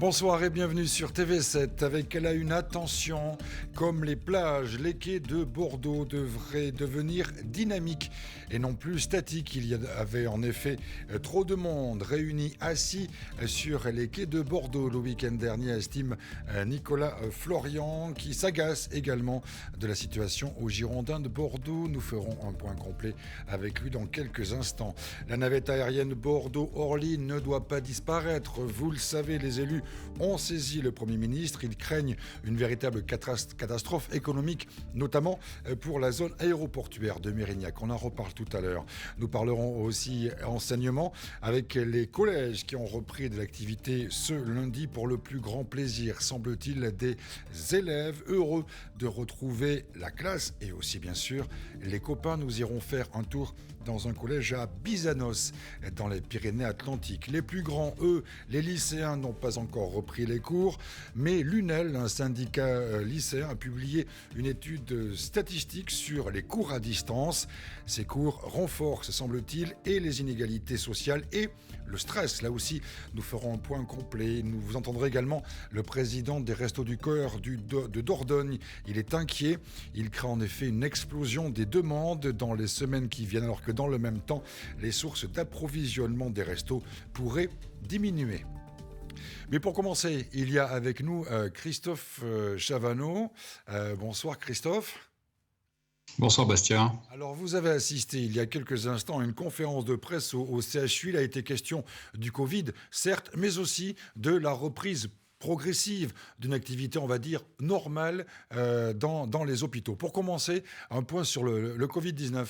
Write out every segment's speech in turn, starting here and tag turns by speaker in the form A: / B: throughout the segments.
A: Bonsoir et bienvenue sur TV7. Avec à la une, attention, comme les plages, les quais de Bordeaux devraient devenir dynamiques et non plus statiques. Il y avait en effet trop de monde réuni assis sur les quais de Bordeaux le week-end dernier, estime Nicolas Florian, qui s'agace également de la situation aux Girondins de Bordeaux. Nous ferons un point complet avec lui dans quelques instants. La navette aérienne Bordeaux-Orly ne doit pas disparaître. Vous le savez, les élus ont saisi le Premier ministre. Ils craignent une véritable catastrophe économique, notamment pour la zone aéroportuaire de Mérignac. On en reparle tout à l'heure. Nous parlerons aussi enseignement avec les collèges qui ont repris de l'activité ce lundi pour le plus grand plaisir, semble-t-il, des élèves heureux de retrouver la classe et aussi bien sûr les copains. Nous irons faire un tour dans un collège à Bizanos, dans les Pyrénées-Atlantiques. Les plus grands, eux, les lycéens, n'ont pas encore repris les cours, mais l'UNEL, un syndicat lycéen, a publié une étude statistique sur les cours à distance. Ces cours renforcent, semble-t-il, et les inégalités sociales et le stress. Là aussi, nous ferons un point complet. Nous vous entendrez également le président des Restos du Cœur de Dordogne. Il est inquiet. Il craint en effet une explosion des demandes dans les semaines qui viennent, alors que dans le même temps, les sources d'approvisionnement des restos pourraient diminuer. Mais pour commencer, il y a avec nous Christophe Chavanneau. Bonsoir Christophe.
B: Bonsoir Bastien.
A: Alors vous avez assisté il y a quelques instants à une conférence de presse au CHU. Il a été question du Covid, certes, mais aussi de la reprise progressive d'une activité, on va dire, normale dans les hôpitaux. Pour commencer, un point sur le Covid-19.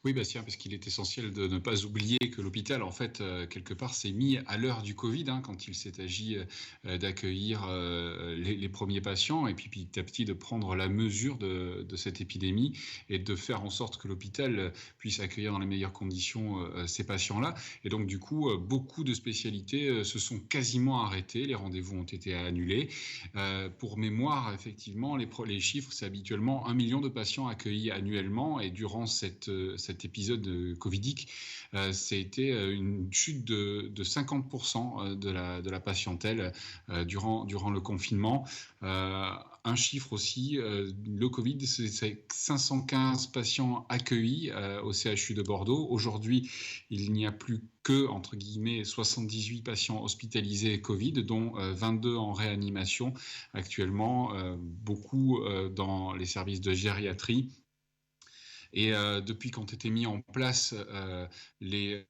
B: Oui, Bastien, parce qu'il est essentiel de ne pas oublier que l'hôpital, en fait, quelque part, s'est mis à l'heure du Covid, quand il s'est agi d'accueillir les premiers patients, et puis petit à petit de prendre la mesure de cette épidémie et de faire en sorte que l'hôpital puisse accueillir dans les meilleures conditions ces patients-là. Et donc, du coup, beaucoup de spécialités se sont quasiment arrêtées, les rendez-vous ont été annulés. Pour mémoire, effectivement, les chiffres, c'est habituellement 1 million de patients accueillis annuellement, et durant cet épisode covidique, c'était une chute de 50% de la patientèle durant le confinement. Un chiffre aussi, le Covid, c'est 515 patients accueillis au CHU de Bordeaux. Aujourd'hui, il n'y a plus que, entre guillemets, 78 patients hospitalisés Covid, dont 22 en réanimation actuellement, beaucoup dans les services de gériatrie. Et depuis qu'ont été mis en place les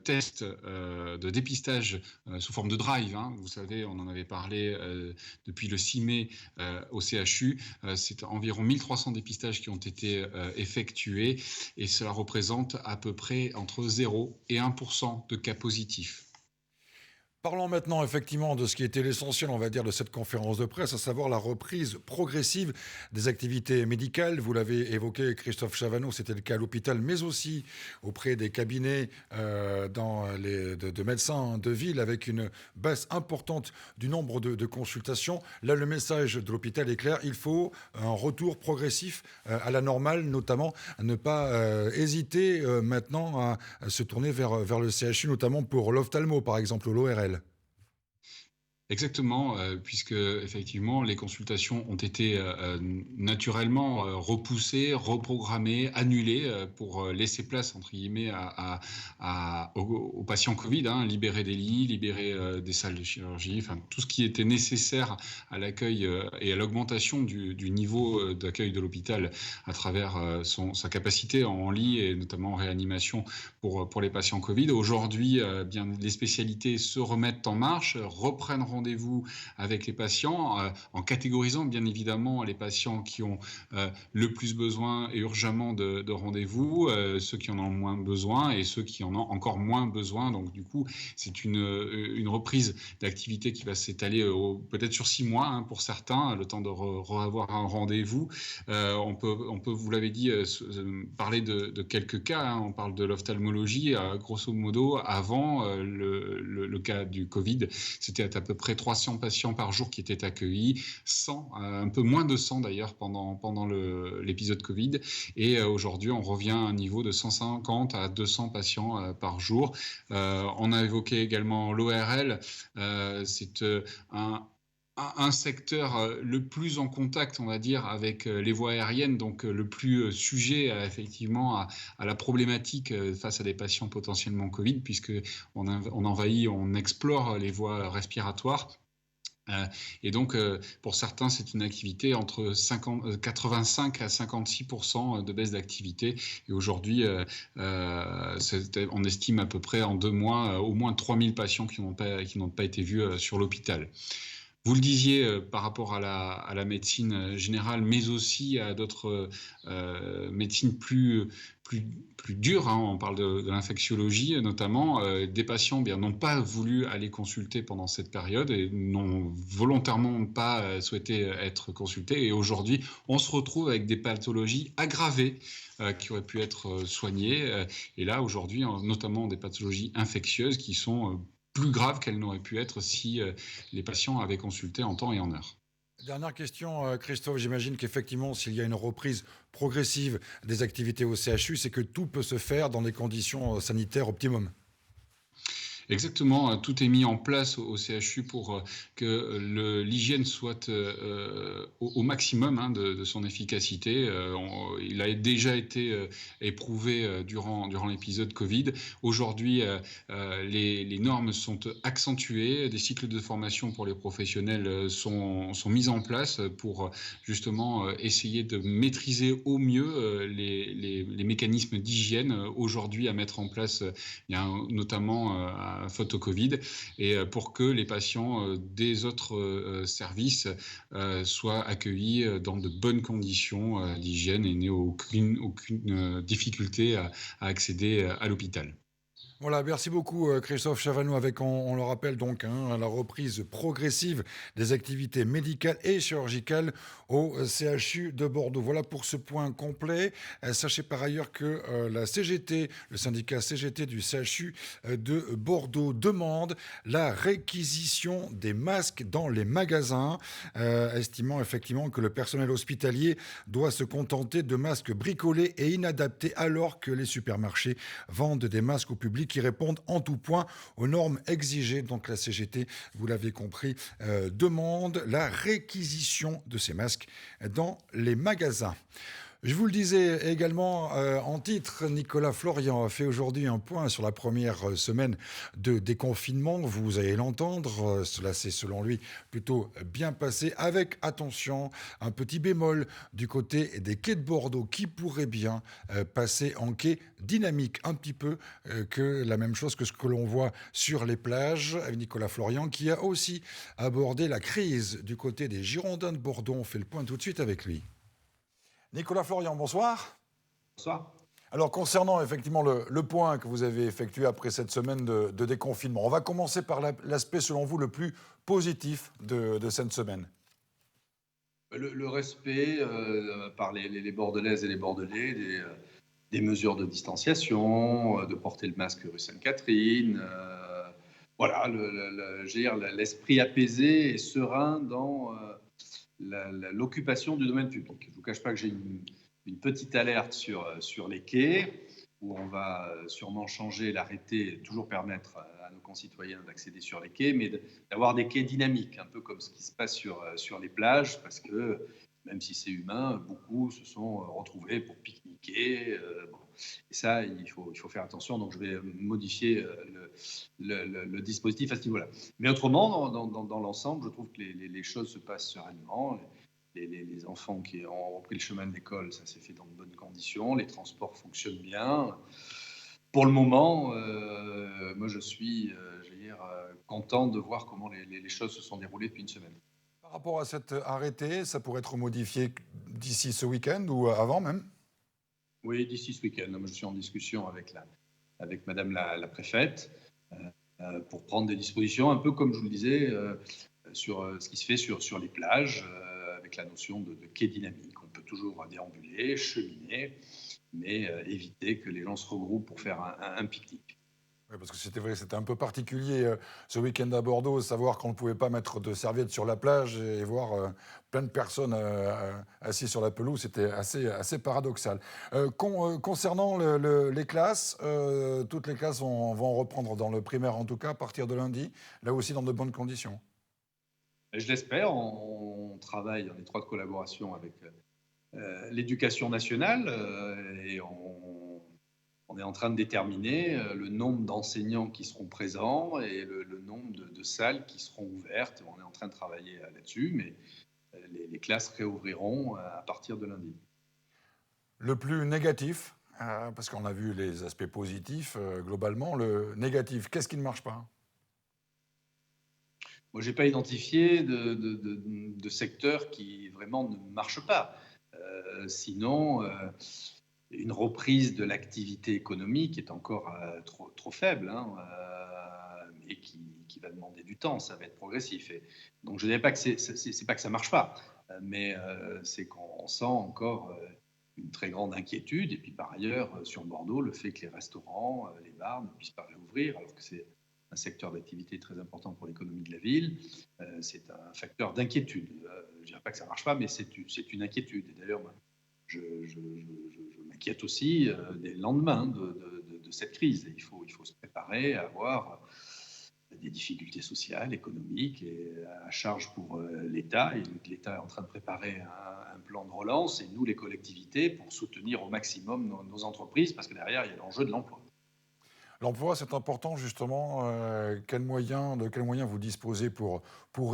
B: tests de dépistage sous forme de drive, vous savez, on en avait parlé depuis le 6 mai au CHU, c'est environ 1300 dépistages qui ont été effectués, et cela représente à peu près entre 0 et 1% de cas positifs.
A: Parlons maintenant effectivement de ce qui était l'essentiel, on va dire, de cette conférence de presse, à savoir la reprise progressive des activités médicales. Vous l'avez évoqué, Christophe Chavanneau, c'était le cas à l'hôpital, mais aussi auprès des cabinets de médecins de ville, avec une baisse importante du nombre de consultations. Là, le message de l'hôpital est clair, il faut un retour progressif à la normale, notamment ne pas hésiter maintenant à se tourner vers le CHU, notamment pour l'ophtalmo, par exemple, ou l'ORL.
B: Exactement, puisque effectivement les consultations ont été naturellement repoussées, reprogrammées, annulées pour laisser place entre guillemets aux patients Covid, libérer des lits, libérer des salles de chirurgie, enfin tout ce qui était nécessaire à l'accueil et à l'augmentation du niveau d'accueil de l'hôpital à travers sa capacité en lit et notamment en réanimation pour les patients Covid. Aujourd'hui, bien les spécialités se remettent en marche, reprennent rendez-vous avec les patients, en catégorisant bien évidemment les patients qui ont le plus besoin et urgemment de rendez-vous, ceux qui en ont moins besoin et ceux qui en ont encore moins besoin. Donc du coup, c'est une reprise d'activité qui va s'étaler peut-être sur 6 mois pour certains, le temps de revoir un rendez-vous. On peut, vous l'avez dit, parler de quelques cas. On parle de l'ophtalmologie. Grosso modo, avant le cas du Covid, c'était à peu près près 300 patients par jour qui étaient accueillis, 100, un peu moins de 100 d'ailleurs pendant l'épisode Covid. Et aujourd'hui, on revient à un niveau de 150 à 200 patients par jour. On a évoqué également l'ORL. C'est un secteur le plus en contact, on va dire, avec les voies aériennes, donc le plus sujet effectivement à la problématique face à des patients potentiellement Covid, puisque on envahit, on explore les voies respiratoires. Et donc, pour certains, c'est une activité entre 85 à 56% de baisse d'activité. Et aujourd'hui, on estime à peu près en 2 mois au moins 3000 patients qui n'ont pas été vus sur l'hôpital. Vous le disiez par rapport à la médecine générale, mais aussi à d'autres médecines plus dures. On parle de l'infectiologie notamment. Des patients n'ont pas voulu aller consulter pendant cette période et n'ont volontairement pas souhaité être consultés. Et aujourd'hui, on se retrouve avec des pathologies aggravées qui auraient pu être soignées. Et là, aujourd'hui, notamment des pathologies infectieuses qui sont plus graves qu'elles n'auraient pu être si les patients avaient consulté en temps et en heure.
A: Dernière question, Christophe. J'imagine qu'effectivement, s'il y a une reprise progressive des activités au CHU, c'est que tout peut se faire dans des conditions sanitaires optimum.
B: Exactement, tout est mis en place au CHU pour que l'hygiène soit au maximum de son efficacité. Il a déjà été éprouvé durant l'épisode Covid. Aujourd'hui, les normes sont accentuées, des cycles de formation pour les professionnels sont mis en place pour justement essayer de maîtriser au mieux les mécanismes d'hygiène aujourd'hui à mettre en place. Il y a notamment photo Covid, et pour que les patients des autres services soient accueillis dans de bonnes conditions d'hygiène et n'aient aucune difficulté à accéder à l'hôpital.
A: Voilà, merci beaucoup Christophe Chavaneau avec, on le rappelle donc, la reprise progressive des activités médicales et chirurgicales au CHU de Bordeaux. Voilà pour ce point complet. Sachez par ailleurs que la CGT, le syndicat CGT du CHU de Bordeaux demande la réquisition des masques dans les magasins, estimant effectivement que le personnel hospitalier doit se contenter de masques bricolés et inadaptés alors que les supermarchés vendent des masques au public qui répondent en tout point aux normes exigées. Donc la CGT, vous l'avez compris, demande la réquisition de ces masques dans les magasins. Je vous le disais également en titre, Nicolas Florian a fait aujourd'hui un point sur la première semaine de déconfinement. Vous allez l'entendre, cela s'est selon lui plutôt bien passé, avec, attention, un petit bémol du côté des quais de Bordeaux qui pourrait bien passer en quai dynamique, un petit peu que la même chose que ce que l'on voit sur les plages, avec Nicolas Florian qui a aussi abordé la crise du côté des Girondins de Bordeaux. On fait le point tout de suite avec lui. Nicolas Florian, bonsoir.
C: Bonsoir.
A: Alors, concernant effectivement le point que vous avez effectué après cette semaine de déconfinement, on va commencer par l'aspect, selon vous, le plus positif de cette semaine.
C: Le respect par les Bordelaises et les Bordelais des mesures de distanciation, de porter le masque rue Sainte-Catherine. Voilà, l'esprit apaisé et serein dans l'occupation du domaine public. Je ne vous cache pas que j'ai une petite alerte sur les quais, où on va sûrement changer l'arrêté et toujours permettre à nos concitoyens d'accéder sur les quais, mais d'avoir des quais dynamiques, un peu comme ce qui se passe sur les plages, parce que même si c'est humain, beaucoup se sont retrouvés pour pique-niquer. Et ça, il faut faire attention. Donc, je vais modifier le dispositif à ce niveau-là. Mais autrement, dans l'ensemble, je trouve que les choses se passent sereinement. Les enfants qui ont repris le chemin de l'école, ça s'est fait dans de bonnes conditions. Les transports fonctionnent bien. Pour le moment, moi, je suis content de voir comment les choses se sont déroulées depuis une semaine.
A: Par rapport à cet arrêté, ça pourrait être modifié d'ici ce week-end ou avant même ?
C: Oui, d'ici ce week-end. Moi, je suis en discussion avec Madame la préfète pour prendre des dispositions, un peu comme je vous le disais, sur ce qui se fait sur les plages, avec la notion de quai dynamique. On peut toujours déambuler, cheminer, mais éviter que les gens se regroupent pour faire un pique-nique.
A: Ouais, parce que c'était vrai, c'était un peu particulier ce week-end à Bordeaux, savoir qu'on ne pouvait pas mettre de serviettes sur la plage et voir plein de personnes assises sur la pelouse, c'était assez paradoxal. Concernant les classes, toutes les classes vont reprendre dans le primaire en tout cas à partir de lundi, là aussi dans de bonnes conditions.
C: Je l'espère, on travaille en étroite collaboration avec l'éducation nationale et on est en train de déterminer le nombre d'enseignants qui seront présents et le nombre de salles qui seront ouvertes. On est en train de travailler là-dessus, mais les classes réouvriront à partir de lundi.
A: Le plus négatif, parce qu'on a vu les aspects positifs globalement, le négatif, qu'est-ce qui ne marche pas?
C: Moi, je n'ai pas identifié de secteur qui vraiment ne marche pas. Sinon, une reprise de l'activité économique est encore trop faible, hein, et qui va demander du temps, ça va être progressif. Et donc je ne dirais pas que c'est pas que ça ne marche pas, mais c'est qu'on sent encore une très grande inquiétude. Et puis par ailleurs, sur Bordeaux, le fait que les restaurants, les bars ne puissent pas réouvrir, alors que c'est un secteur d'activité très important pour l'économie de la ville, c'est un facteur d'inquiétude. Je ne dirais pas que ça ne marche pas, mais c'est une inquiétude. Et d'ailleurs, je m'inquiète aussi des lendemains de cette crise. Il faut se préparer à avoir des difficultés sociales, économiques et à charge pour l'État. Et l'État est en train de préparer un plan de relance et nous, les collectivités, pour soutenir au maximum nos entreprises, parce que derrière, il y a l'enjeu de l'emploi.
A: L'emploi, c'est important justement. De quels moyens vous disposez pour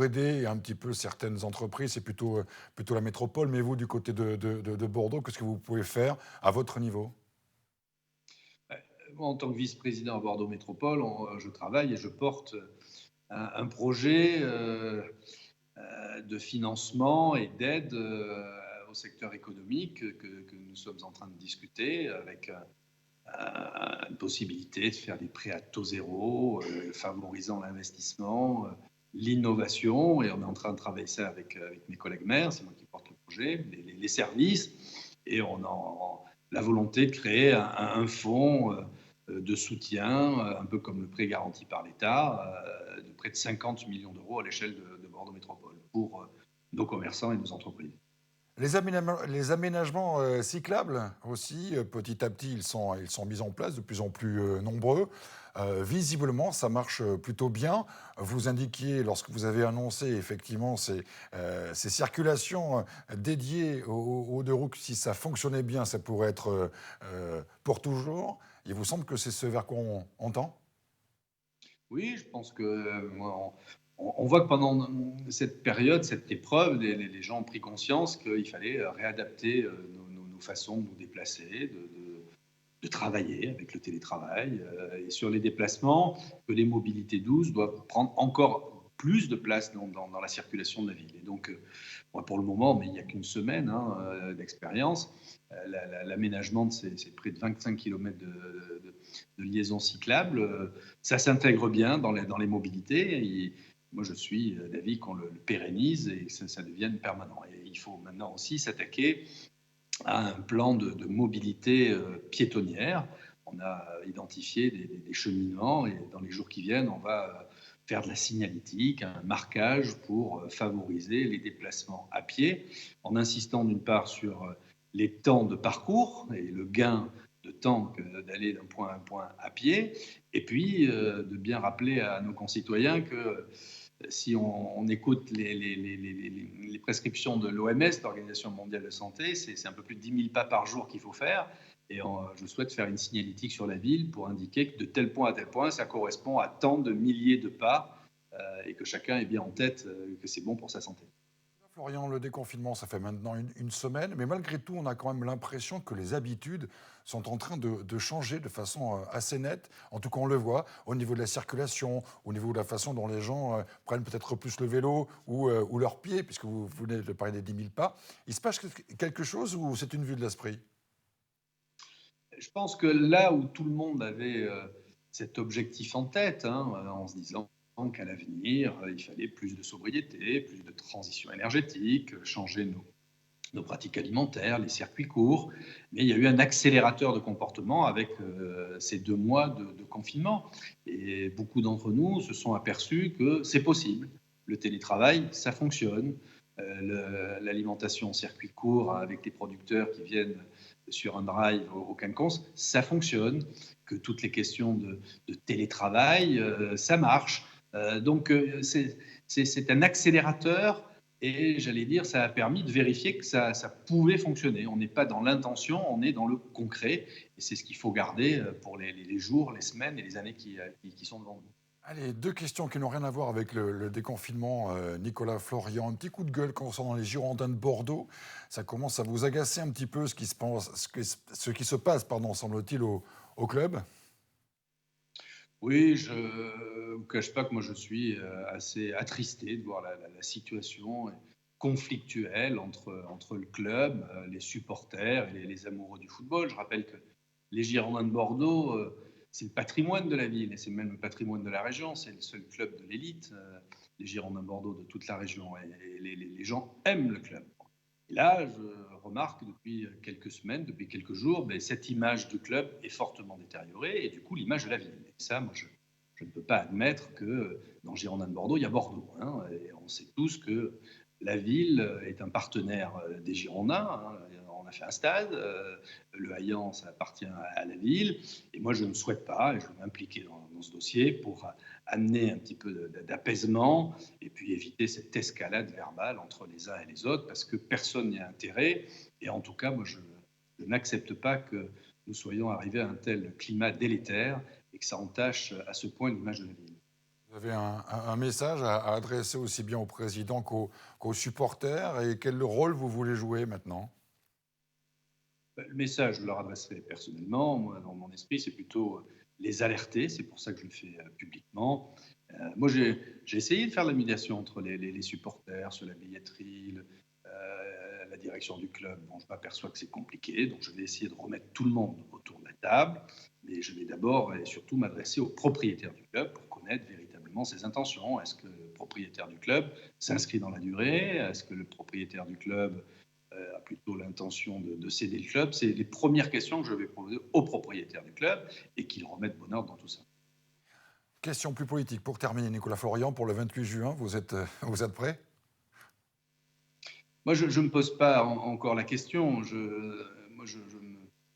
A: aider un petit peu certaines entreprises? C'est plutôt la métropole, mais vous, du côté de Bordeaux, qu'est-ce que vous pouvez faire à votre niveau?
C: Moi, en tant que vice-président à Bordeaux Métropole, je travaille et je porte un projet de financement et d'aide au secteur économique que nous sommes en train de discuter avec une possibilité de faire des prêts à taux zéro, favorisant l'investissement, l'innovation. Et on est en train de travailler ça avec mes collègues maires, c'est moi qui porte le projet, les services. Et on a la volonté de créer un fonds de soutien, un peu comme le prêt garanti par l'État, de près de 50 millions d'euros à l'échelle de Bordeaux Métropole pour nos commerçants et nos entreprises.
A: Les aménagements cyclables aussi, petit à petit, ils sont mis en place, de plus en plus nombreux. Visiblement, ça marche plutôt bien. Vous indiquiez, lorsque vous avez annoncé effectivement ces circulations dédiées aux deux roues, que si ça fonctionnait bien, ça pourrait être pour toujours. Il vous semble que c'est ce vers quoi on tend?
C: Oui, je pense que on voit que pendant cette période, cette épreuve, les gens ont pris conscience qu'il fallait réadapter nos façons de nous déplacer, de travailler avec le télétravail, et sur les déplacements, que les mobilités douces doivent prendre encore plus de place dans la circulation de la ville. Et donc, pour le moment, mais il n'y a qu'une semaine d'expérience, l'aménagement de ces près de 25 km de liaisons cyclables, ça s'intègre bien dans les mobilités. Et moi, je suis d'avis qu'on le pérennise et que ça devienne permanent. Et il faut maintenant aussi s'attaquer à un plan de mobilité piétonnière. On a identifié des cheminements et dans les jours qui viennent, on va faire de la signalétique, un marquage pour favoriser les déplacements à pied, en insistant d'une part sur les temps de parcours et le gain de temps que d'aller d'un point à un point à pied, et puis de bien rappeler à nos concitoyens que si on écoute les prescriptions de l'OMS, l'Organisation mondiale de la santé, c'est un peu plus de 10 000 pas par jour qu'il faut faire. Et je souhaite faire une signalétique sur la ville pour indiquer que de tel point à tel point, ça correspond à tant de milliers de pas et que chacun ait bien en tête que c'est bon pour sa santé.
A: Florian, le déconfinement, ça fait maintenant une semaine, mais malgré tout, on a quand même l'impression que les habitudes sont en train de changer de façon assez nette. En tout cas, on le voit au niveau de la circulation, au niveau de la façon dont les gens prennent peut-être plus le vélo ou leurs pieds, puisque vous venez de parler des 10 000 pas. Il se passe quelque chose ou c'est une vue de l'esprit?
C: Je pense que là où tout le monde avait cet objectif en tête, en se disant qu'à l'avenir, il fallait plus de sobriété, plus de transition énergétique, changer nos pratiques alimentaires, les circuits courts, mais il y a eu un accélérateur de comportement avec ces 2 mois de confinement. Et beaucoup d'entre nous se sont aperçus que c'est possible. Le télétravail, ça fonctionne. L'alimentation en circuit court avec les producteurs qui viennent sur un drive au quinconce, ça fonctionne. Que toutes les questions de télétravail, ça marche. C'est un accélérateur. Et j'allais dire, ça a permis de vérifier que ça pouvait fonctionner. On n'est pas dans l'intention, on est dans le concret. Et c'est ce qu'il faut garder pour les jours, les semaines et les années qui sont devant nous.
A: Allez, 2 questions qui n'ont rien à voir avec le déconfinement. Nicolas Florian, un petit coup de gueule concernant les Girondins de Bordeaux. Ça commence à vous agacer un petit peu ce qui se passe, semble-t-il, au club.
C: Oui, je ne vous cache pas que moi je suis assez attristé de voir la situation conflictuelle entre le club, les supporters et les amoureux du football. Je rappelle que les Girondins de Bordeaux, c'est le patrimoine de la ville et c'est même le patrimoine de la région. C'est le seul club de l'élite, les Girondins de Bordeaux de toute la région. Et les gens aiment le club. Et là, je remarque depuis quelques semaines, depuis quelques jours, cette image du club est fortement détériorée et du coup l'image de la ville. Et ça, moi, je ne peux pas admettre que dans Girondins de Bordeaux, il y a Bordeaux. Et on sait tous que la ville est un partenaire des Girondins. On a fait un stade, le Haillan, ça appartient à la ville. Et moi, je ne souhaite pas, et je vais m'impliquer dans ce dossier pour amener un petit peu d'apaisement et puis éviter cette escalade verbale entre les uns et les autres parce que personne n'y a intérêt. Et en tout cas, moi, je n'accepte pas que nous soyons arrivés à un tel climat délétère et que ça entache à ce point l'image de la ville.
A: Vous avez un message à adresser aussi bien au président qu'aux supporters et quel rôle vous voulez jouer maintenant ?
C: Le message, je leur adresserai personnellement. Moi, dans mon esprit, c'est plutôt les alerter. C'est pour ça que je le fais publiquement. Moi, j'ai essayé de faire la médiation entre les supporters sur la billetterie, la direction du club. Bon, je m'aperçois que c'est compliqué, donc je vais essayer de remettre tout le monde autour de la table. Mais je vais d'abord et surtout m'adresser au propriétaire du club pour connaître véritablement ses intentions. Est-ce que le propriétaire du club s'inscrit dans la durée ? Est-ce que le propriétaire du club a plutôt l'intention de céder le club? C'est les premières questions que je vais poser au propriétaire du club et qu'il remette bon ordre dans tout ça.
A: Question plus politique pour terminer, Nicolas Florian, pour le 28 juin, vous êtes prêt ?
C: Moi, je ne me pose pas encore la question. Je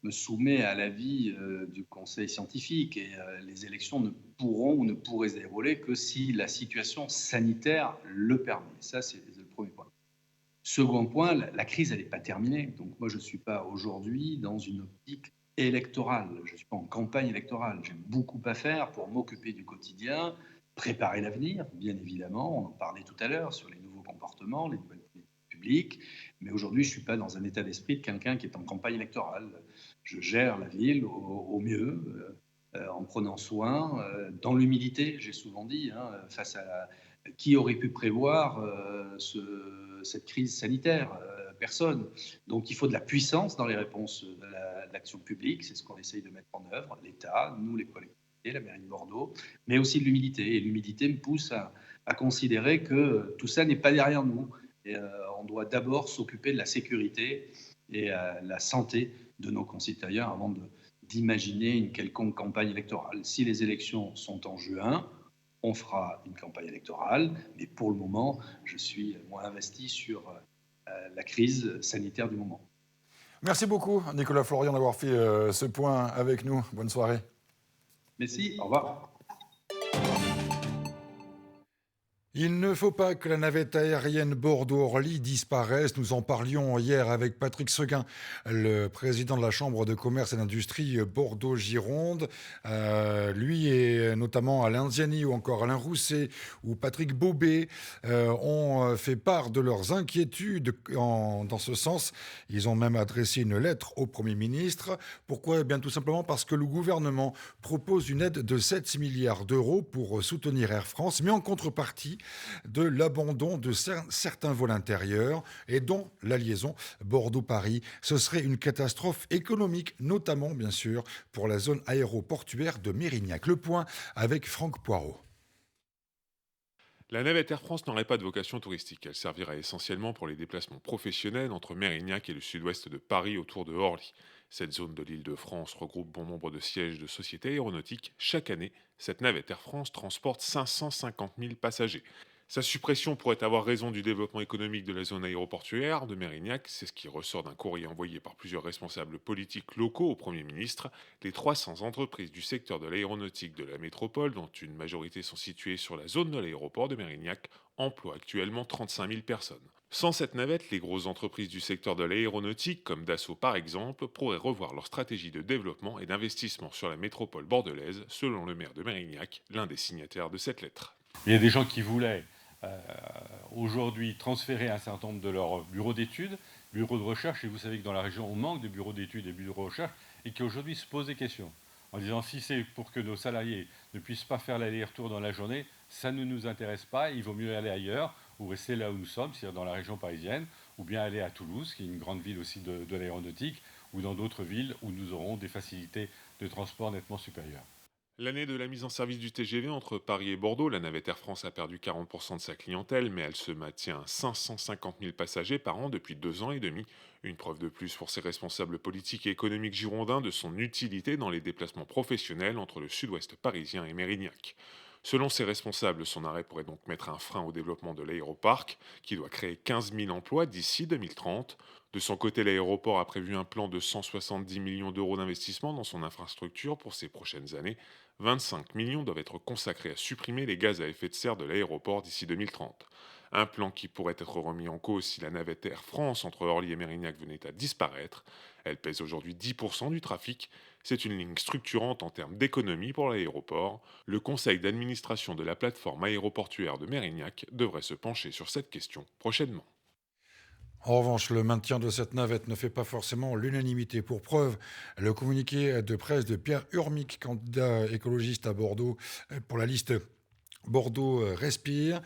C: me soumets à l'avis du conseil scientifique et les élections ne pourront ou ne pourraient se dérouler que si la situation sanitaire le permet. Ça, c'est le premier point. Second point, la crise, elle n'est pas terminée. Donc moi, je ne suis pas aujourd'hui dans une optique électorale. Je ne suis pas en campagne électorale. J'ai beaucoup à faire pour m'occuper du quotidien, préparer l'avenir, bien évidemment. On en parlait tout à l'heure sur les nouveaux comportements, les nouvelles politiques publiques. Mais aujourd'hui, je ne suis pas dans un état d'esprit de quelqu'un qui est en campagne électorale. Je gère la ville au mieux, en prenant soin, dans l'humilité, j'ai souvent dit, face à qui aurait pu prévoir cette crise sanitaire? Personne. Donc il faut de la puissance dans les réponses de l'action publique, c'est ce qu'on essaye de mettre en œuvre, l'État, nous les collectivités, la mairie de Bordeaux, mais aussi de l'humilité. Et l'humilité me pousse à considérer que tout ça n'est pas derrière nous. Et, on doit d'abord s'occuper de la sécurité et la santé de nos concitoyens avant d'imaginer une quelconque campagne électorale. Si les élections sont en juin, on fera une campagne électorale, mais pour le moment, je suis moins investi sur la crise sanitaire du moment.
A: Merci beaucoup, Nicolas Florian, d'avoir fait ce point avec nous. Bonne soirée.
C: Merci, au revoir.
A: Il ne faut pas que la navette aérienne Bordeaux-Orly disparaisse. Nous en parlions hier avec Patrick Seguin, le président de la Chambre de commerce et d'industrie Bordeaux-Gironde. Lui et notamment Alain Ziani ou encore Alain Rousset ou Patrick Bobet ont fait part de leurs inquiétudes dans ce sens. Ils ont même adressé une lettre au Premier ministre. Pourquoi ? Eh bien, tout simplement parce que le gouvernement propose une aide de 7 milliards d'euros pour soutenir Air France, mais en contrepartie de l'abandon de certains vols intérieurs et dont la liaison Bordeaux-Paris. Ce serait une catastrophe économique, notamment bien sûr pour la zone aéroportuaire de Mérignac. Le point avec Franck Poirot.
D: La navette Air France n'aurait pas de vocation touristique. Elle servira essentiellement pour les déplacements professionnels entre Mérignac et le sud-ouest de Paris autour de Orly. Cette zone de l'Île-de-France regroupe bon nombre de sièges de sociétés aéronautiques. Chaque année, cette navette Air France transporte 550 000 passagers. Sa suppression pourrait avoir raison du développement économique de la zone aéroportuaire de Mérignac, c'est ce qui ressort d'un courrier envoyé par plusieurs responsables politiques locaux au Premier ministre. Les 300 entreprises du secteur de l'aéronautique de la métropole, dont une majorité sont situées sur la zone de l'aéroport de Mérignac, emploient actuellement 35 000 personnes. Sans cette navette, les grosses entreprises du secteur de l'aéronautique, comme Dassault par exemple, pourraient revoir leur stratégie de développement et d'investissement sur la métropole bordelaise, selon le maire de Mérignac, l'un des signataires de cette lettre.
E: Il y a des gens qui voulaient aujourd'hui transférer un certain nombre de leurs bureaux d'études, bureaux de recherche, et vous savez que dans la région, on manque de bureaux d'études et de bureaux de recherche, et qui aujourd'hui se posent des questions, en disant si c'est pour que nos salariés ne puissent pas faire l'aller-retour dans la journée, ça ne nous intéresse pas, il vaut mieux aller ailleurs, ou rester là où nous sommes, c'est-à-dire dans la région parisienne, ou bien aller à Toulouse, qui est une grande ville aussi de l'aéronautique, ou dans d'autres villes où nous aurons des facilités de transport nettement supérieures.
D: L'année de la mise en service du TGV entre Paris et Bordeaux, la navette Air France a perdu 40% de sa clientèle, mais elle se maintient à 550 000 passagers par an depuis 2 ans et demi. Une preuve de plus pour ces responsables politiques et économiques girondins de son utilité dans les déplacements professionnels entre le sud-ouest parisien et Mérignac. Selon ces responsables, son arrêt pourrait donc mettre un frein au développement de l'aéroparc, qui doit créer 15 000 emplois d'ici 2030. De son côté, l'aéroport a prévu un plan de 170 millions d'euros d'investissement dans son infrastructure pour ces prochaines années. 25 millions doivent être consacrés à supprimer les gaz à effet de serre de l'aéroport d'ici 2030. Un plan qui pourrait être remis en cause si la navette Air France entre Orly et Mérignac venait à disparaître. Elle pèse aujourd'hui 10% du trafic. C'est une ligne structurante en termes d'économie pour l'aéroport. Le conseil d'administration de la plateforme aéroportuaire de Mérignac devrait se pencher sur cette question prochainement.
A: En revanche, le maintien de cette navette ne fait pas forcément l'unanimité. Pour preuve, le communiqué de presse de Pierre Urmic, candidat écologiste à Bordeaux pour la liste Bordeaux respire,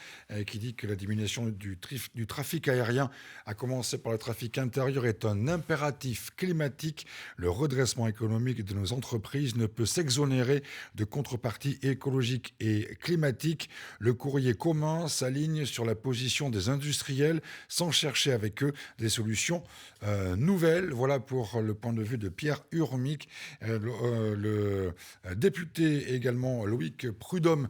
A: qui dit que la diminution du trafic aérien, à commencer par le trafic intérieur, est un impératif climatique. Le redressement économique de nos entreprises ne peut s'exonérer de contreparties écologiques et climatiques. Le courrier commun s'aligne sur la position des industriels sans chercher avec eux des solutions nouvelles. Voilà pour le point de vue de Pierre Urmic. Le député également Loïc Prudhomme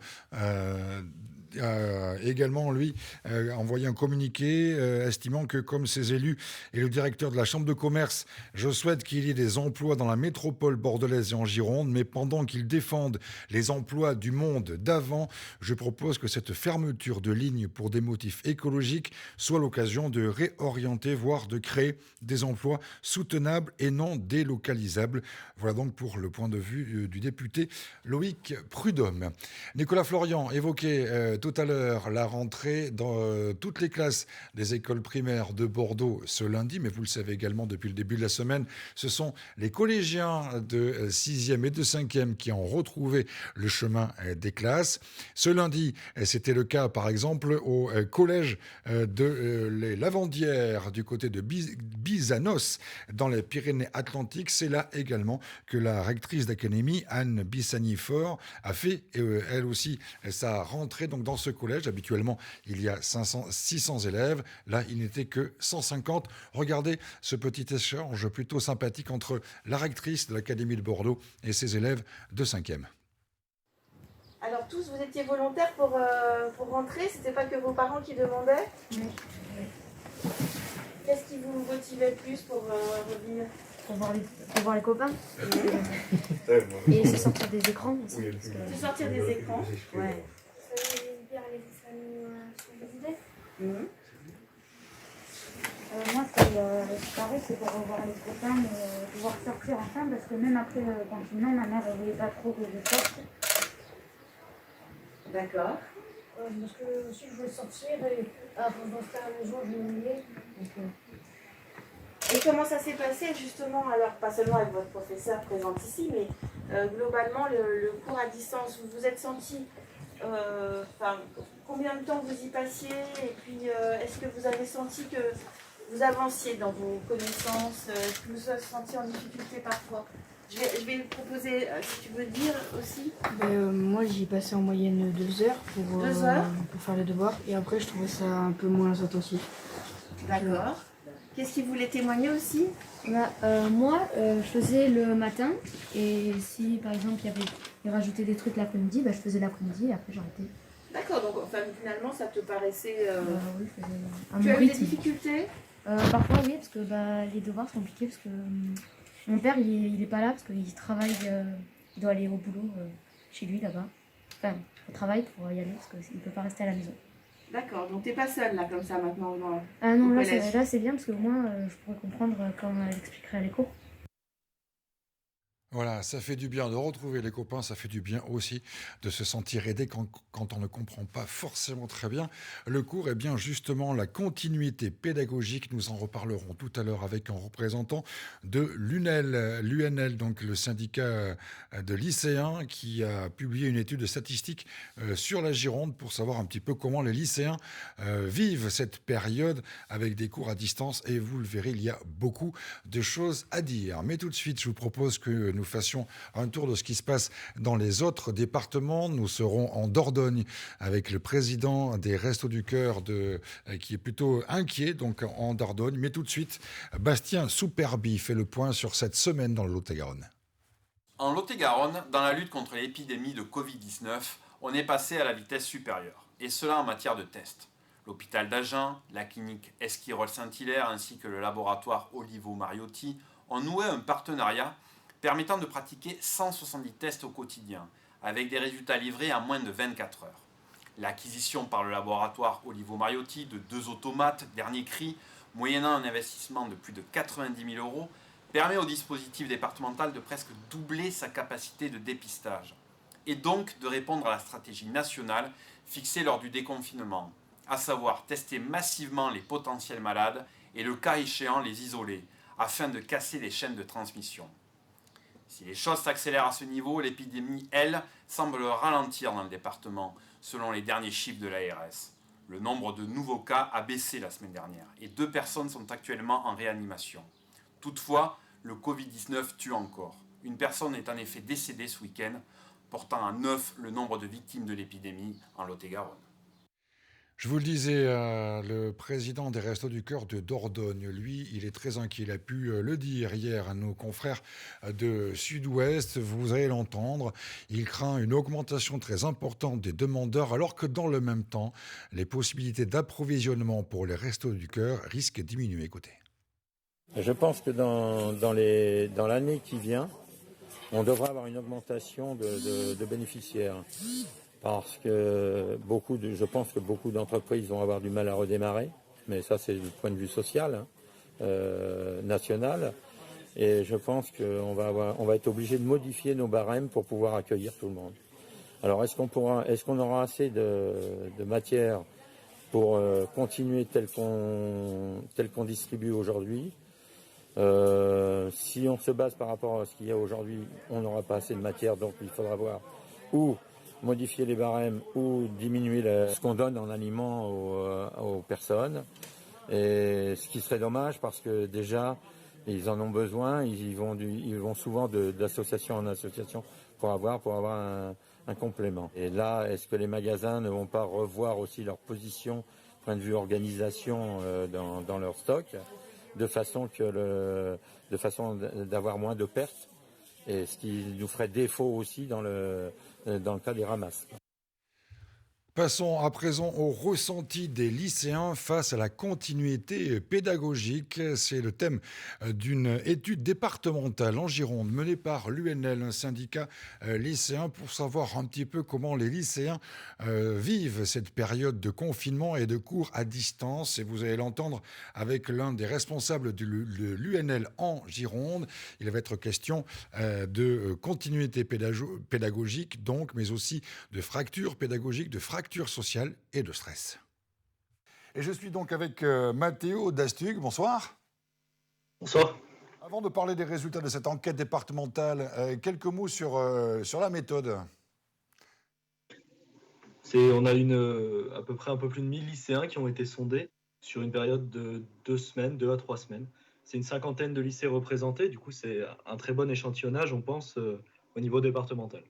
A: a également, lui, envoyé un communiqué estimant que, comme ses élus et le directeur de la Chambre de commerce, je souhaite qu'il y ait des emplois dans la métropole bordelaise et en Gironde, mais pendant qu'ils défendent les emplois du monde d'avant, je propose que cette fermeture de ligne pour des motifs écologiques soit l'occasion de réorienter, voire de créer des emplois soutenables et non délocalisables. Voilà donc pour le point de vue du député Loïc Prudhomme. Nicolas Florian évoquait tout à l'heure la rentrée dans toutes les classes des écoles primaires de Bordeaux ce lundi, mais vous le savez également depuis le début de la semaine, ce sont les collégiens de 6e et de 5e qui ont retrouvé le chemin des classes. Ce lundi, c'était le cas par exemple au collège de les Lavandières du côté de Bizanos dans les Pyrénées-Atlantiques. C'est là également que la rectrice d'académie, Anne Bissani-Fort, a fait elle aussi sa rentrée donc dans ce collège. Habituellement, il y a 600 élèves. Là, il n'était que 150. Regardez ce petit échange plutôt sympathique entre la rectrice de l'Académie de Bordeaux et ses élèves de 5e.
F: Alors tous, vous étiez volontaires pour rentrer, c'était pas que vos parents qui demandaient?
G: Oui.
F: Qu'est-ce qui vous motivait plus pour revenir?
G: Pour voir les copains et se sortir des écrans aussi.
F: Se sortir des écrans?
G: Ouais.
H: Ça nous sur des idées.
G: Moi, c'est pareil, c'est pour revoir les copains, mais pouvoir sortir ensemble, parce que même après le confinement, ma mère ne voulait pas trop que je sorte.
F: D'accord.
H: Parce que aussi je voulais sortir et pour rester à la maison, je m'ennuyais.
F: Et comment ça s'est passé justement, alors pas seulement avec votre professeur présent ici, mais globalement le cours à distance, vous vous êtes senti, combien de temps vous y passiez et puis est-ce que vous avez senti que vous avanciez dans vos connaissances, est-ce que vous vous êtes senti en difficulté parfois? Je vais proposer, si tu veux dire aussi.
I: Moi, j'y passais en moyenne 2 heures
F: 2 heures
I: pour faire les devoirs. Et après, je trouvais ça un peu moins intensif.
F: D'accord. Qu'est-ce qu'il voulait témoigner aussi?
G: Moi, je faisais le matin et si par exemple il rajoutait des trucs l'après-midi, je faisais l'après-midi et après j'arrêtais.
F: D'accord, donc enfin, finalement ça te paraissait...
G: Oui, je faisais
F: Tu as eu des
G: rythme.
F: difficultés?
G: Parfois oui, parce que les devoirs sont compliqués parce que mon père il est pas là parce qu'il travaille, il doit aller au boulot chez lui là-bas. Enfin, au travail pour y aller parce qu'il ne peut pas rester à la maison.
F: D'accord, donc t'es pas seule là comme ça maintenant
G: Ah non,
F: au
G: là
F: collège.
G: c'est bien parce que moi je pourrais comprendre quand elle expliquerait à l'écho.
A: Voilà, ça fait du bien de retrouver les copains, ça fait du bien aussi de se sentir aidé quand on ne comprend pas forcément très bien le cours. Et bien justement, la continuité pédagogique, nous en reparlerons tout à l'heure avec un représentant de l'UNL, donc le syndicat de lycéens qui a publié une étude statistique sur la Gironde pour savoir un petit peu comment les lycéens vivent cette période avec des cours à distance. Et vous le verrez, il y a beaucoup de choses à dire. Mais tout de suite, je vous propose que nous fassions un tour de ce qui se passe dans les autres départements. Nous serons en Dordogne avec le président des Restos du Cœur qui est plutôt inquiet donc en Dordogne. Mais tout de suite, Bastien Souperbi fait le point sur cette semaine dans le Lot-et-Garonne.
J: En Lot-et-Garonne, dans la lutte contre l'épidémie de Covid-19, on est passé à la vitesse supérieure, et cela en matière de tests. L'hôpital d'Agen, la clinique Esquirol-Saint-Hilaire ainsi que le laboratoire Olivo Mariotti ont noué un partenariat permettant de pratiquer 170 tests au quotidien, avec des résultats livrés en moins de 24 heures. L'acquisition par le laboratoire Olivo Mariotti de 2 automates dernier cri, moyennant un investissement de plus de 90 000 euros, permet au dispositif départemental de presque doubler sa capacité de dépistage, et donc de répondre à la stratégie nationale fixée lors du déconfinement, à savoir tester massivement les potentiels malades et le cas échéant les isoler, afin de casser les chaînes de transmission. Si les choses s'accélèrent à ce niveau, l'épidémie, elle, semble ralentir dans le département, selon les derniers chiffres de l'ARS. Le nombre de nouveaux cas a baissé la semaine dernière et 2 personnes sont actuellement en réanimation. Toutefois, le Covid-19 tue encore. Une personne est en effet décédée ce week-end, portant à 9 le nombre de victimes de l'épidémie en Lot-et-Garonne.
A: Je vous le disais, le président des Restos du Cœur de Dordogne, lui, il est très inquiet. Il a pu le dire hier à nos confrères de Sud-Ouest. Vous allez l'entendre. Il craint une augmentation très importante des demandeurs, alors que dans le même temps, les possibilités d'approvisionnement pour les Restos du Cœur risquent de diminuer. Écoutez.
K: Je pense que dans l'année qui vient, on devra avoir une augmentation de bénéficiaires. Parce que je pense que beaucoup d'entreprises vont avoir du mal à redémarrer, mais ça c'est du point de vue social, national, et je pense qu'on va être obligé de modifier nos barèmes pour pouvoir accueillir tout le monde. Alors est-ce qu'on aura assez de matière pour continuer tel qu'on distribue aujourd'hui? Si on se base par rapport à ce qu'il y a aujourd'hui, on n'aura pas assez de matière, donc il faudra voir où modifier les barèmes ou diminuer ce qu'on donne en aliments aux personnes. Et ce qui serait dommage parce que déjà, ils en ont besoin, ils vont souvent d'association en association pour avoir un complément. Et là, est-ce que les magasins ne vont pas revoir aussi leur position, point de vue organisation dans leur stock, de façon d'avoir moins de pertes, et ce qui nous ferait défaut aussi dans le cas des ramasses.
A: Passons à présent au ressenti des lycéens face à la continuité pédagogique. C'est le thème d'une étude départementale en Gironde menée par l'UNL, un syndicat lycéen, pour savoir un petit peu comment les lycéens vivent cette période de confinement et de cours à distance. Et vous allez l'entendre avec l'un des responsables de l'UNL en Gironde. Il va être question de continuité pédagogique, donc, mais aussi de fracture pédagogique, de fracture sociale et de stress. Et je suis donc avec Mathéo Dastug. Bonsoir.
L: Bonsoir.
A: Avant de parler des résultats de cette enquête départementale, quelques mots sur la méthode.
L: On a à peu près un peu plus de 1000 lycéens qui ont été sondés sur une période de 2 à 3 semaines. c'est une cinquantaine de lycées représentés. Du coup, c'est un très bon échantillonnage, on pense, au niveau départemental.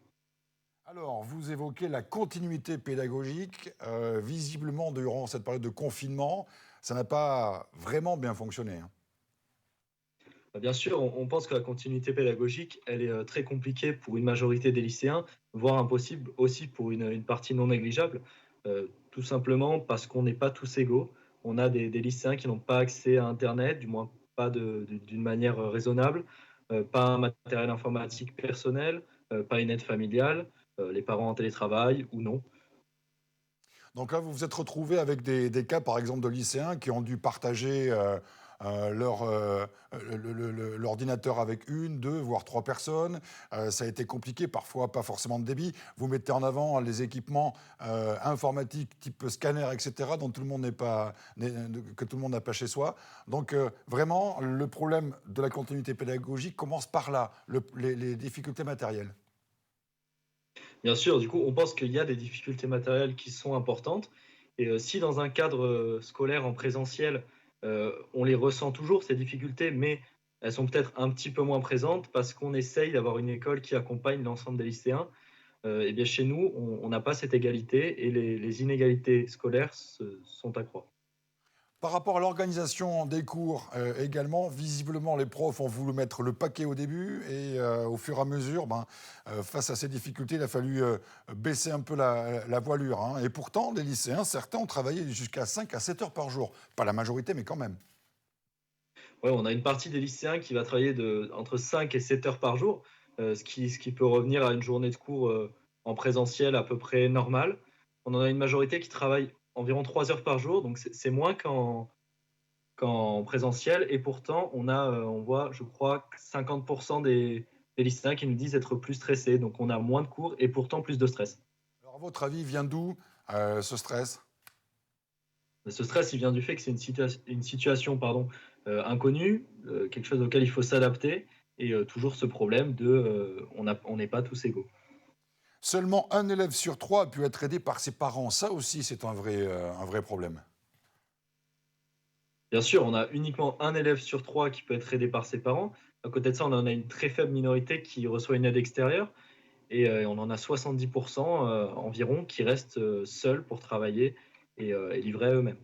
A: Alors, vous évoquez la continuité pédagogique. Visiblement, durant cette période de confinement, ça n'a pas vraiment bien fonctionné, hein.
L: Bien sûr, on pense que la continuité pédagogique, elle est très compliquée pour une majorité des lycéens, voire impossible aussi pour une partie non négligeable, tout simplement parce qu'on n'est pas tous égaux. On a des lycéens qui n'ont pas accès à Internet, du moins pas d'une manière raisonnable, pas un matériel informatique personnel, pas une aide familiale, les parents en télétravail ou non.
A: Donc là, vous vous êtes retrouvé avec des cas, par exemple, de lycéens qui ont dû partager l'ordinateur avec une, deux, voire trois personnes. Ça a été compliqué, parfois pas forcément de débit. Vous mettez en avant les équipements informatiques type scanner, etc., dont tout le monde que tout le monde n'a pas chez soi. Donc vraiment, le problème de la continuité pédagogique commence par là, les difficultés matérielles.
L: Bien sûr, du coup, on pense qu'il y a des difficultés matérielles qui sont importantes. Et si dans un cadre scolaire en présentiel, on les ressent toujours, ces difficultés, mais elles sont peut-être un petit peu moins présentes parce qu'on essaye d'avoir une école qui accompagne l'ensemble des lycéens. Et bien chez nous, on n'a pas cette égalité et les inégalités scolaires sont à croître.
A: Par rapport à l'organisation des cours également, visiblement, les profs ont voulu mettre le paquet au début et au fur et à mesure, face à ces difficultés, il a fallu baisser un peu la voilure, hein. Et pourtant, les lycéens, certains ont travaillé jusqu'à 5 à 7 heures par jour. Pas la majorité, mais quand même.
L: Ouais, on a une partie des lycéens qui va travailler entre 5 et 7 heures par jour, ce qui peut revenir à une journée de cours en présentiel à peu près normale. On en a une majorité qui travaille environ 3 heures par jour, donc c'est moins qu'en présentiel. Et pourtant, on voit, je crois, 50% des lycéens qui nous disent être plus stressés. Donc on a moins de cours et pourtant plus de stress.
A: Alors, à votre avis, vient d'où ce stress ?
L: Ce stress, il vient du fait que c'est une situation inconnue, quelque chose auquel il faut s'adapter. Et toujours ce problème on n'est pas tous égaux.
A: Seulement un élève sur 3 a pu être aidé par ses parents. Ça aussi, c'est un vrai problème.
L: Bien sûr, on a uniquement un élève sur 3 qui peut être aidé par ses parents. À côté de ça, on en a une très faible minorité qui reçoit une aide extérieure. Et on en a 70% environ qui restent seuls pour travailler et livrés à eux-mêmes.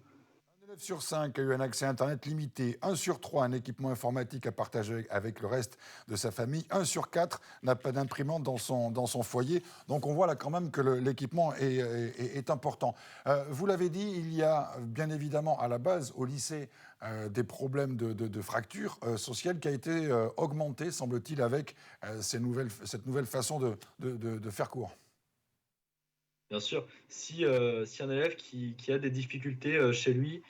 A: Un élève sur 5 a eu un accès à Internet limité. 1 sur 3 a un équipement informatique à partager avec le reste de sa famille. 1 sur 4 n'a pas d'imprimante dans son foyer. Donc on voit là quand même que l'équipement est important. Vous l'avez dit, il y a bien évidemment à la base au lycée des problèmes de fracture sociale qui a été augmentée, semble-t-il, avec cette nouvelle façon de faire cours.
L: Bien sûr, si un élève qui a des difficultés chez lui,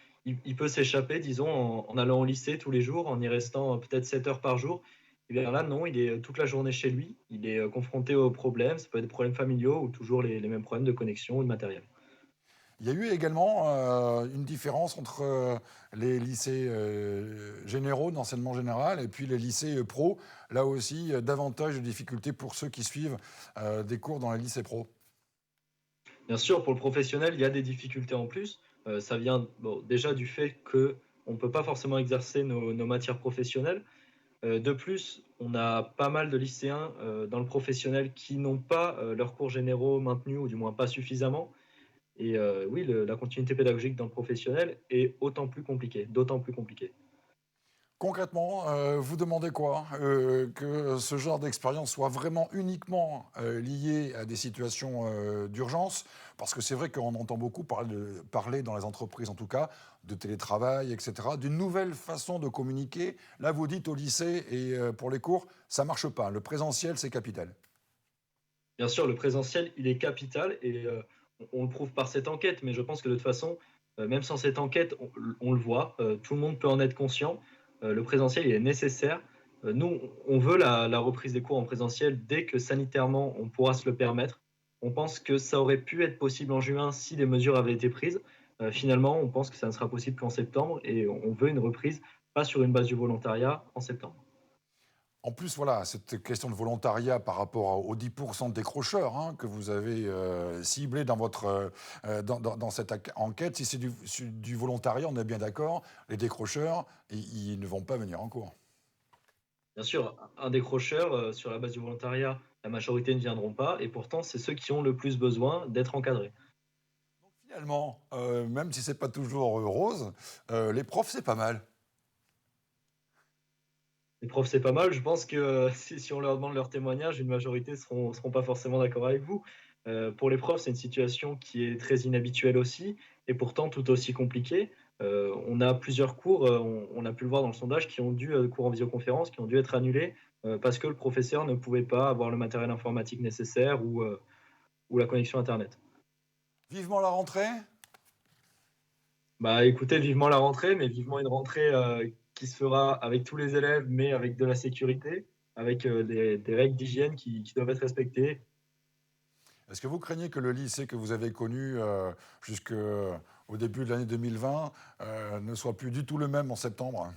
L: il peut s'échapper, disons, en allant au lycée tous les jours, en y restant peut-être 7 heures par jour. Et bien là, non, il est toute la journée chez lui, il est confronté aux problèmes, ça peut être des problèmes familiaux ou toujours les mêmes problèmes de connexion ou de matériel.
A: Il y a eu également une différence entre les lycées généraux d'enseignement général et puis les lycées pro. Là aussi, davantage de difficultés pour ceux qui suivent des cours dans les lycées pro.
L: Bien sûr, pour le professionnel, il y a des difficultés en plus. Ça vient déjà du fait qu'on ne peut pas forcément exercer nos matières professionnelles. De plus, on a pas mal de lycéens dans le professionnel qui n'ont pas leurs cours généraux maintenus, ou du moins pas suffisamment. Et oui, la continuité pédagogique dans le professionnel est d'autant plus compliquée.
A: Concrètement, vous demandez quoi ? Que ce genre d'expérience soit vraiment uniquement lié à des situations d'urgence ? Parce que c'est vrai qu'on entend beaucoup parler dans les entreprises, en tout cas, de télétravail, etc., d'une nouvelle façon de communiquer. Là, vous dites au lycée et pour les cours, ça ne marche pas. Le présentiel, c'est capital.
L: Bien sûr, le présentiel, il est capital et on le prouve par cette enquête. Mais je pense que de toute façon, même sans cette enquête, on le voit. Tout le monde peut en être conscient. Le présentiel, il est nécessaire. Nous, on veut la reprise des cours en présentiel dès que sanitairement, on pourra se le permettre. On pense que ça aurait pu être possible en juin si les mesures avaient été prises. Finalement, on pense que ça ne sera possible qu'en septembre et on veut une reprise, pas sur une base du volontariat, en septembre.
A: En plus, voilà, cette question de volontariat par rapport aux 10% de décrocheurs que vous avez ciblé dans, dans cette enquête, si c'est du volontariat, on est bien d'accord, les décrocheurs, ils ne vont pas venir en cours.
L: Bien sûr, un décrocheur, sur la base du volontariat, la majorité ne viendront pas, et pourtant, c'est ceux qui ont le plus besoin d'être encadrés.
A: Finalement, même si c'est pas toujours rose, les profs, c'est pas mal.
L: Les profs, c'est pas mal. Je pense que si on leur demande leur témoignage, une majorité seront pas forcément d'accord avec vous. Pour les profs, c'est une situation qui est très inhabituelle aussi, et pourtant tout aussi compliquée. On a plusieurs cours, on a pu le voir dans le sondage, cours en visioconférence, qui ont dû être annulés parce que le professeur ne pouvait pas avoir le matériel informatique nécessaire ou la connexion Internet.
A: Vivement la rentrée ?
L: Bah écoutez, vivement la rentrée, mais vivement une rentrée qui se fera avec tous les élèves, mais avec de la sécurité, avec des règles d'hygiène qui doivent être respectées.
A: Est-ce que vous craignez que le lycée que vous avez connu jusqu'au début de l'année 2020 ne soit plus du tout le même en septembre ?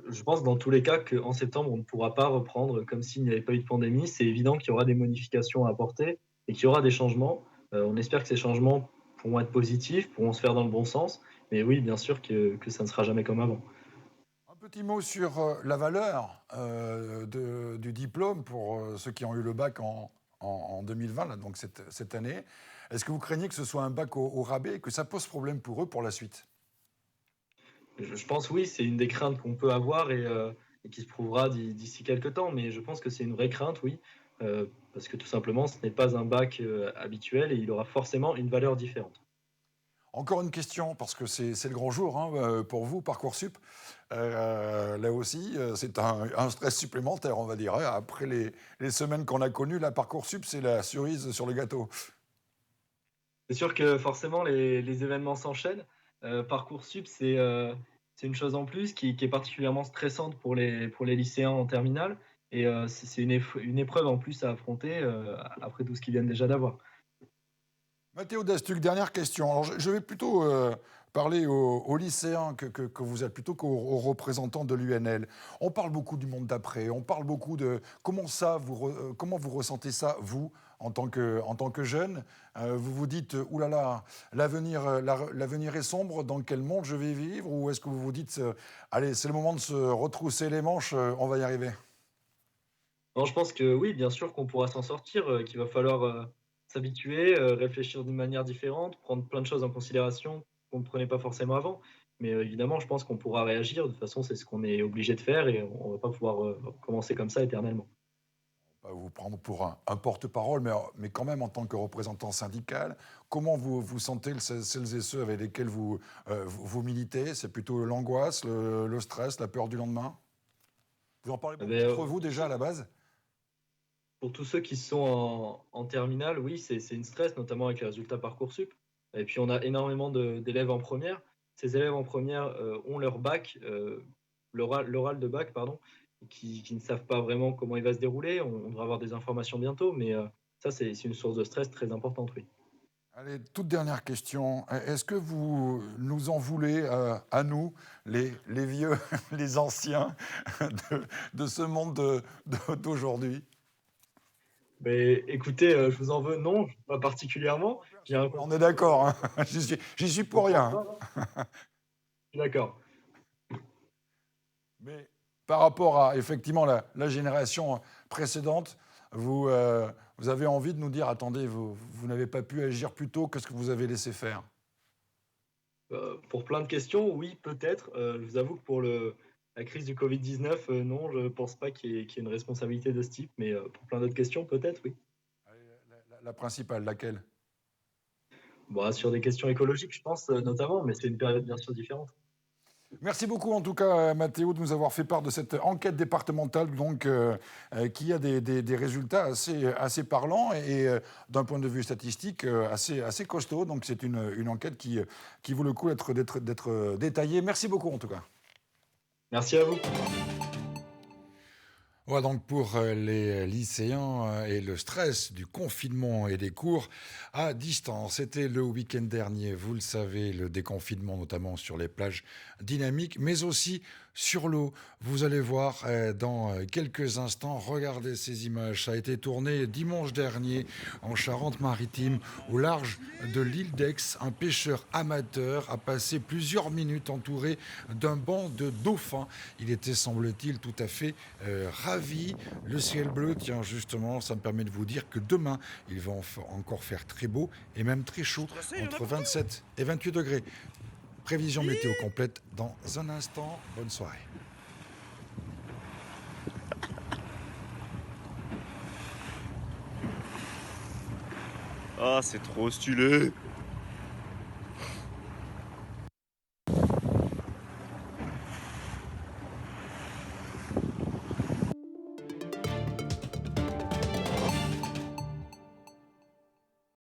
L: Je pense dans tous les cas qu'en septembre, on ne pourra pas reprendre comme s'il n'y avait pas eu de pandémie. C'est évident qu'il y aura des modifications à apporter et qu'il y aura des changements. On espère que ces changements pourront être positifs, pourront se faire dans le bon sens. Mais oui, bien sûr que ça ne sera jamais comme avant.
A: Un petit mot sur la valeur du diplôme pour ceux qui ont eu le bac en 2020, là, donc cette année. Est-ce que vous craignez que ce soit un bac au rabais et que ça pose problème pour eux pour la suite ?
L: Je pense oui, c'est une des craintes qu'on peut avoir et qui se prouvera d'ici quelques temps. Mais je pense que c'est une vraie crainte, oui, parce que tout simplement, ce n'est pas un bac habituel et il aura forcément une valeur différente.
A: Encore une question, parce que c'est le grand jour pour vous, Parcoursup. Là aussi, c'est un stress supplémentaire, on va dire. Après les semaines qu'on a connues, la Parcoursup, c'est la cerise sur le gâteau.
L: C'est sûr que forcément, les événements s'enchaînent. Parcoursup, c'est une chose en plus qui est particulièrement stressante pour les lycéens en terminale. Et c'est une épreuve en plus à affronter après tout ce qu'ils viennent déjà d'avoir.
A: Mathéo Dastuc, dernière question. Alors, je vais plutôt parler aux lycéens que vous êtes, plutôt qu'aux représentants de l'UNL. On parle beaucoup du monde d'après, on parle beaucoup de comment vous ressentez ça, vous, en tant que jeune. Vous vous dites, oulala, l'avenir est sombre, dans quel monde je vais vivre ? Ou est-ce que vous vous dites, allez, c'est le moment de se retrousser les manches, on va y arriver ?
L: Non, je pense que oui, bien sûr qu'on pourra s'en sortir, qu'il va falloir s'habituer, réfléchir d'une manière différente, prendre plein de choses en considération qu'on ne prenait pas forcément avant. Mais évidemment, je pense qu'on pourra réagir. De toute façon, c'est ce qu'on est obligé de faire et on ne va pas pouvoir commencer comme ça éternellement.
A: On va vous prendre pour un porte-parole, mais quand même en tant que représentant syndical, comment vous sentez celles et ceux avec lesquels vous militez ? C'est plutôt l'angoisse, le stress, la peur du lendemain ? Vous en parlez beaucoup entre vous déjà à la base ?
L: Pour tous ceux qui sont en terminale, oui, c'est une stress, notamment avec les résultats Parcoursup. Et puis, on a énormément d'élèves en première. Ces élèves en première ont leur bac, l'oral de bac, pardon, qui ne savent pas vraiment comment il va se dérouler. On devra avoir des informations bientôt, mais ça, c'est une source de stress très importante, oui.
A: Allez, toute dernière question. Est-ce que vous nous en voulez à nous, les vieux, les anciens de ce monde d'aujourd'hui ?
L: Mais écoutez, je vous en veux, non, pas particulièrement.
A: On est d'accord, hein. J'y suis pour rien.
L: Je suis d'accord.
A: Mais par rapport à, effectivement, la génération précédente, vous avez envie de nous dire, attendez, vous n'avez pas pu agir plus tôt, qu'est-ce que vous avez laissé faire ?
L: Pour plein de questions, oui, peut-être. Je vous avoue que pour la crise du Covid-19, non, je ne pense pas qu'il y ait une responsabilité de ce type, mais pour plein d'autres questions, peut-être, oui.
A: La principale, laquelle ?
L: Bon, sur des questions écologiques, je pense, notamment, mais c'est une période bien sûr différente.
A: Merci beaucoup en tout cas Mathéo de nous avoir fait part de cette enquête départementale donc, qui a des résultats assez parlants et d'un point de vue statistique assez costaud. Donc c'est une enquête qui vaut le coup d'être détaillée. Merci beaucoup en tout cas.
L: Merci à vous.
A: Voilà donc pour les lycéens et le stress du confinement et des cours à distance. C'était le week-end dernier, vous le savez, le déconfinement notamment sur les plages dynamiques, mais aussi sur l'eau. Vous allez voir dans quelques instants, regardez ces images. Ça a été tourné dimanche dernier en Charente-Maritime, au large de l'île d'Aix. Un pêcheur amateur a passé plusieurs minutes entouré d'un banc de dauphins. Il était, semble-t-il, tout à fait ravi. Le ciel bleu, tiens, justement, ça me permet de vous dire que demain, il va encore faire très beau et même très chaud, entre 27 et 28 degrés. Prévision météo complète dans un instant. Bonne soirée.
M: Ah, c'est trop stylé.